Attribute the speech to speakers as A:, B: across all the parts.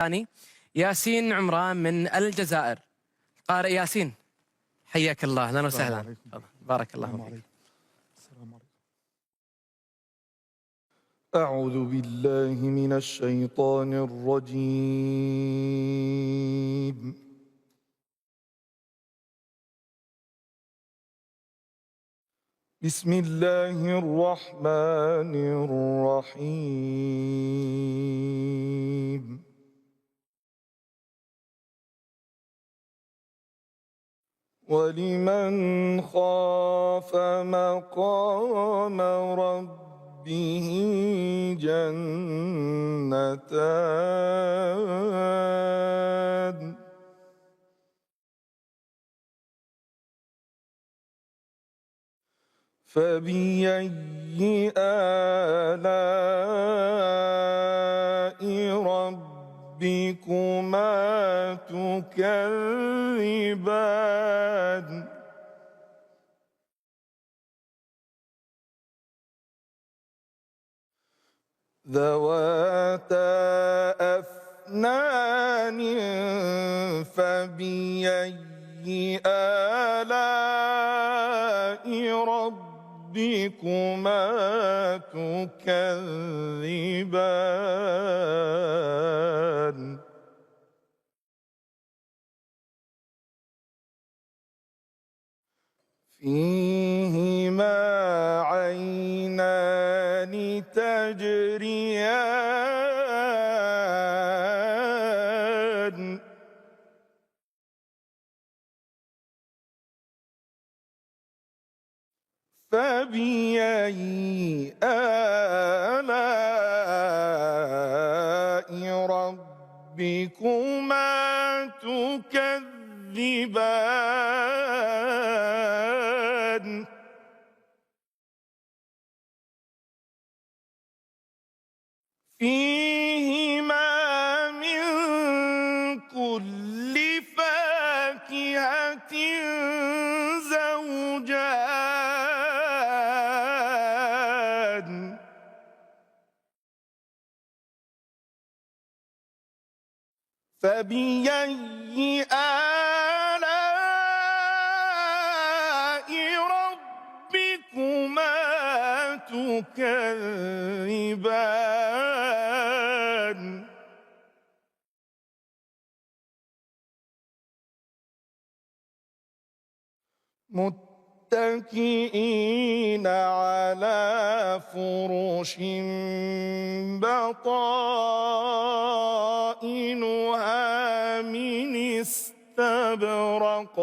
A: الثاني ياسين عمران من الجزائر. قارئ ياسين، حياك الله، اهلا وسهلا. بارك الله فيك.
B: السلام عليكم. أعوذ بالله من الشيطان الرجيم. بسم الله الرحمن الرحيم. ولمن خاف مقام ربه جنتان. فبأي آلاء ربكما تكذبان؟ ذواتا أفنان. فبأي آلاء ربكما تكذبان؟ فيهما عينان تجريان. فبأي آلاء ربكما تكذبان؟ فيهما من كل فاكهة زوجان. فبأي آلاء ربكما تكذبان؟ متكئين على فرش بطائنها من استبرق.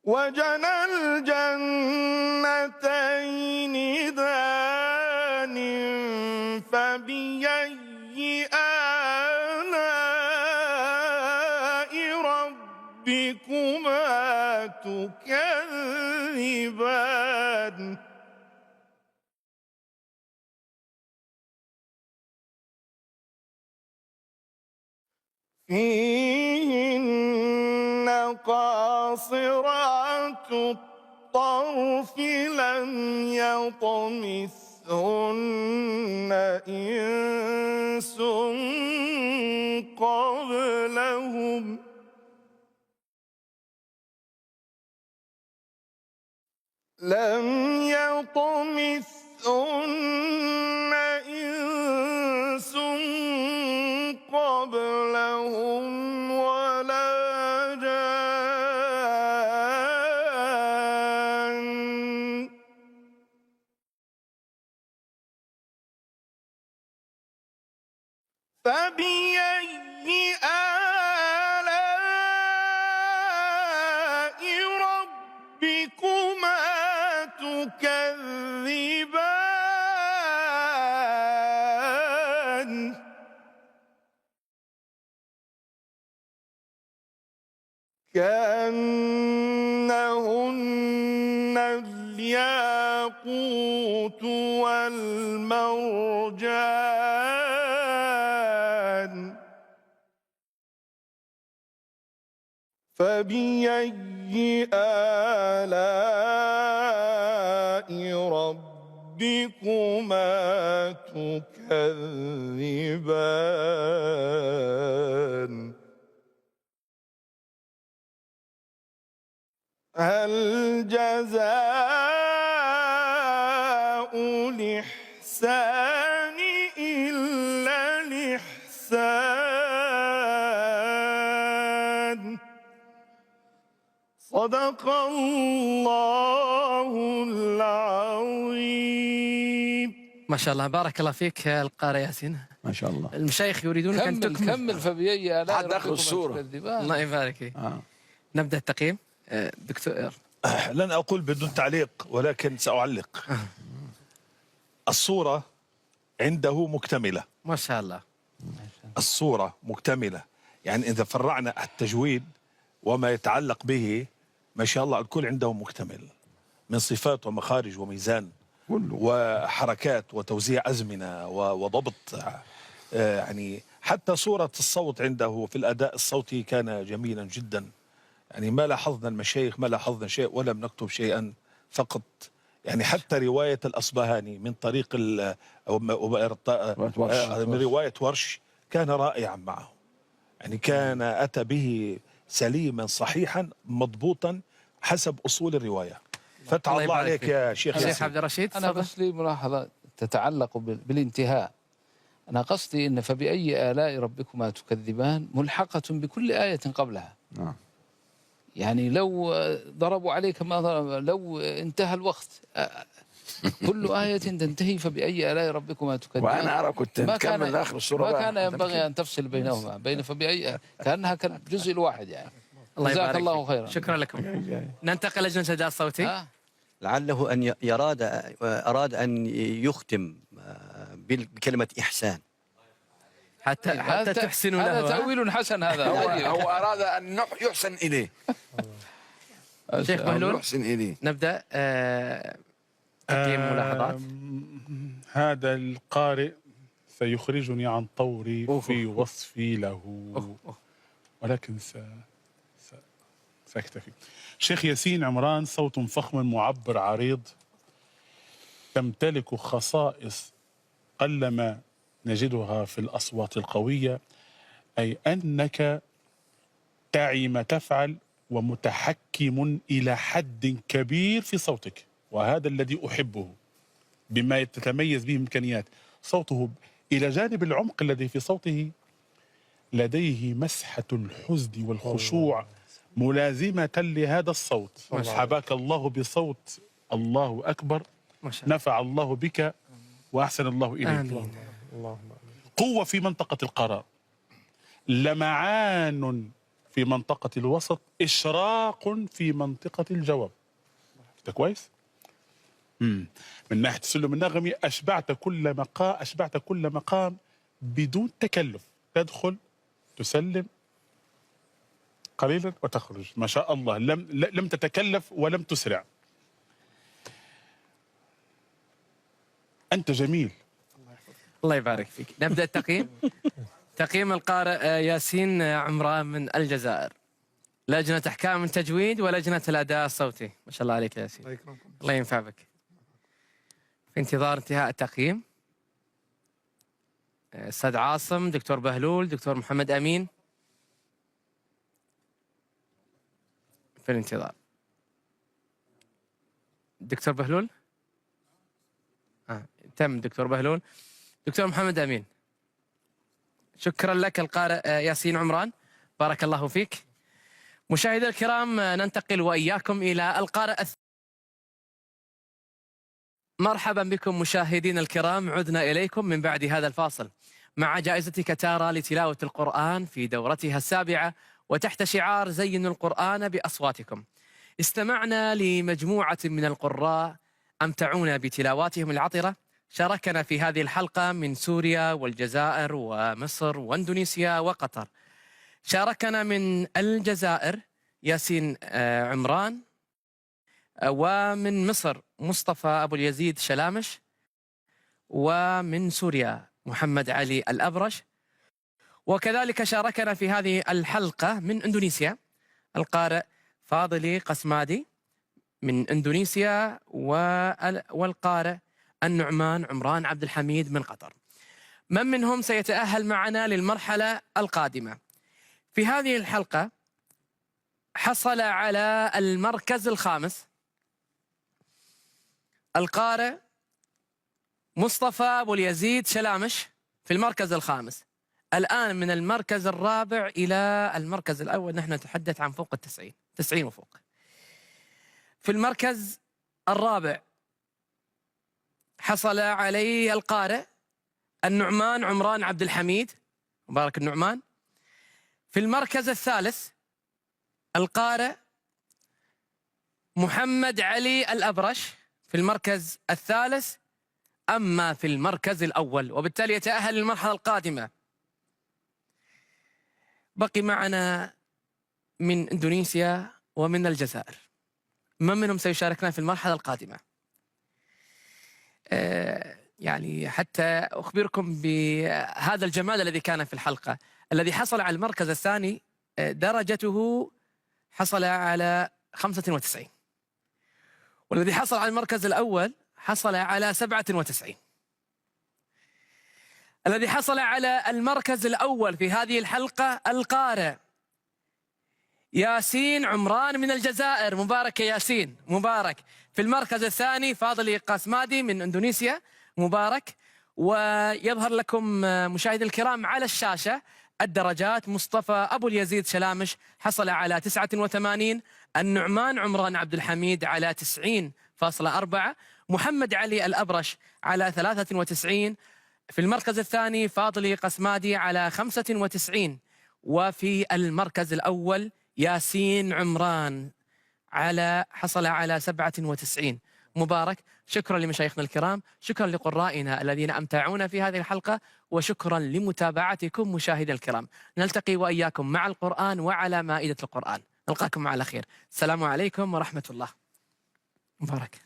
B: وجنى الجنتين دان. فبأي آلاء ربكما تكذبان؟ فيهن قاصرات الطرف لم يطمثهن إنس قبلهم. لم يطمثهن إنس قبلهم ولا جان. فبأي آلاء ربكما تكذبان؟ كأنهن الياقوت والمرجان. فبأي آلاء ربكما ربكما تكذبان هل جزاء الإحسان إلا الإحسان صدق الله العظيم.
A: ما شاء الله، بارك الله فيك القارئ ياسين.
C: ما شاء الله.
A: المشايخ يريدونك أن تكمل.
D: كمل فبأي آلاء
C: حد آخر
D: ربكما
C: الصورة.
D: تكذبان.
A: الله يبارك فيك. نبدأ التقييم. دكتور.
E: لن أقول بدون تعليق ولكن سأعلق. الصورة عنده مكتملة،
A: ما شاء الله.
E: الصورة مكتملة، يعني إذا فرعنا التجويد وما يتعلق به ما شاء الله الكل عنده مكتمل من صفات ومخارج وميزان وحركات وتوزيع أزمنة وضبط، يعني حتى صورة الصوت عنده في الأداء الصوتي كان جميلا جدا. يعني ما لاحظنا المشايخ ما لاحظنا شيء ولم نكتب شيئا فقط. يعني حتى رواية الأصبهاني من طريق من رواية ورش كان رائعا معه، يعني كان أتى به سليما صحيحا مضبوطا حسب أصول الرواية. فتح الله عليك يا شيخ
A: الشيخ
E: ياسين.
A: عبد الرشيد.
D: أنا بس لي ملاحظة تتعلق بالانتهاء. أنا قصدي إن فبأي آلاء ربكما تكذبان ملحقة بكل آية قبلها. يعني لو ضربوا عليك ما ضرب، لو انتهى الوقت كل آية تنتهي فبأي آلاء ربكما تكذبان.
C: وأنا أرى كنت نكمل آخر الصورة.
D: ما كان ينبغي أن تفصل بينهما، بين فبأي، كأنها كانت جزء الواحد يعني.
A: الله
D: جزاك
A: يبارك
D: الله
A: فيك.
D: خيرا.
A: شكرا لكم. ننتقل لجنة الأداء الصوتي.
F: لعله أن أراد أن يختم بكلمة إحسان
A: حتى تحسنوا له.
D: هذا تأويل حسن. هذا
C: هو أراد أن يحسن إليه.
A: شيخ بهلول
C: يحسن إليه.
A: نبدأ تقييم ملاحظات.
G: هذا القارئ سيخرجني عن طوري في وصفي له، ولكن سأكتفي. شيخ ياسين عمران صوت فخم معبر عريض، تمتلك خصائص قلما نجدها في الأصوات القوية، أي أنك تعي ما تفعل ومتحكم إلى حد كبير في صوتك، وهذا الذي أحبه بما تتميز به إمكانيات صوته. إلى جانب العمق الذي في صوته لديه مسحة الحزن والخشوع ملازمة لهذا الصوت. حباك الله بصوت الله أكبر، نفع الله بك وأحسن الله إليك.
A: آمين.
G: قوة في منطقة القرار، لمعان في منطقة الوسط، إشراق في منطقة الجواب. ده كويس؟ من ناحية السلم النغمي أشبعت كل مقام بدون تكلف. تدخل تسلم قليلا وتخرج، ما شاء الله. لم تتكلف ولم تسرع. أنت جميل.
A: الله يبارك فيك. نبدأ التقييم. تقييم القارئ ياسين عمران من الجزائر، لجنة أحكام التجويد ولجنة الأداء الصوتي. ما شاء الله عليك يا ياسين، الله ينفع بك. في انتظار انتهاء التقييم أستاذ عاصم، دكتور بهلول، دكتور محمد أمين، في الانتظار. دكتور بهلول تم. دكتور بهلول. دكتور محمد أمين، شكرا لك القارئ ياسين عمران، بارك الله فيك. مشاهدي الكرام، ننتقل وإياكم إلى القارئ مرحبا بكم مشاهدين الكرام، عدنا إليكم من بعد هذا الفاصل مع جائزة كتارا لتلاوة القرآن في دورتها السابعة، وتحت شعار زينوا القرآن بأصواتكم. استمعنا لمجموعة من القراء أمتعونا بتلاواتهم العطرة. شاركنا في هذه الحلقة من سوريا والجزائر ومصر واندونيسيا وقطر. شاركنا من الجزائر ياسين عمران، ومن مصر مصطفى أبو اليزيد شلامش، ومن سوريا محمد علي الأبرش. وكذلك شاركنا في هذه الحلقة من إندونيسيا القارئ فاضلي قسمادي من إندونيسيا، والقارئ النعمان عمران عبد الحميد من قطر. من منهم سيتأهل معنا للمرحلة القادمة؟ في هذه الحلقة حصل على المركز الخامس القارئ مصطفى أبو اليزيد شلامش في المركز الخامس. الآن من المركز الرابع إلى المركز الأول نحن نتحدث عن فوق 90 وفوق. في المركز الرابع حصل عليه القارئ النعمان عمران عبد الحميد مبارك النعمان. في المركز الثالث القارئ محمد علي الأبرش في المركز الثالث. أما في المركز الأول وبالتالي يتأهل للمرحلة القادمة بقي معنا من إندونيسيا ومن الجزائر. من منهم سيشاركنا في المرحلة القادمة؟ يعني حتى أخبركم بهذا الجمال الذي كان في الحلقة. الذي حصل على المركز الثاني درجته حصل على 95، والذي حصل على المركز الأول حصل على 97. الذي حصل على المركز الأول في هذه الحلقة القارئ ياسين عمران من الجزائر. مبارك يا ياسين، مبارك. في المركز الثاني فاضل قاسمادي من إندونيسيا، مبارك. ويظهر لكم مشاهدي الكرام على الشاشة الدرجات. مصطفى أبو اليزيد شلامش حصل على 89، النعمان عمران عبد الحميد على 90.4، محمد علي الأبرش على 93. في المركز الثاني فاضل قسمادي على 95، وفي المركز الأول ياسين عمران حصل على 97. مبارك. شكرا لمشايخنا الكرام، شكرا لقرائنا الذين أمتعونا في هذه الحلقة، وشكرا لمتابعتكم مشاهدي الكرام. نلتقي وإياكم مع القرآن وعلى مائدة القرآن. نلقاكم على خير. السلام عليكم ورحمة الله. مبارك.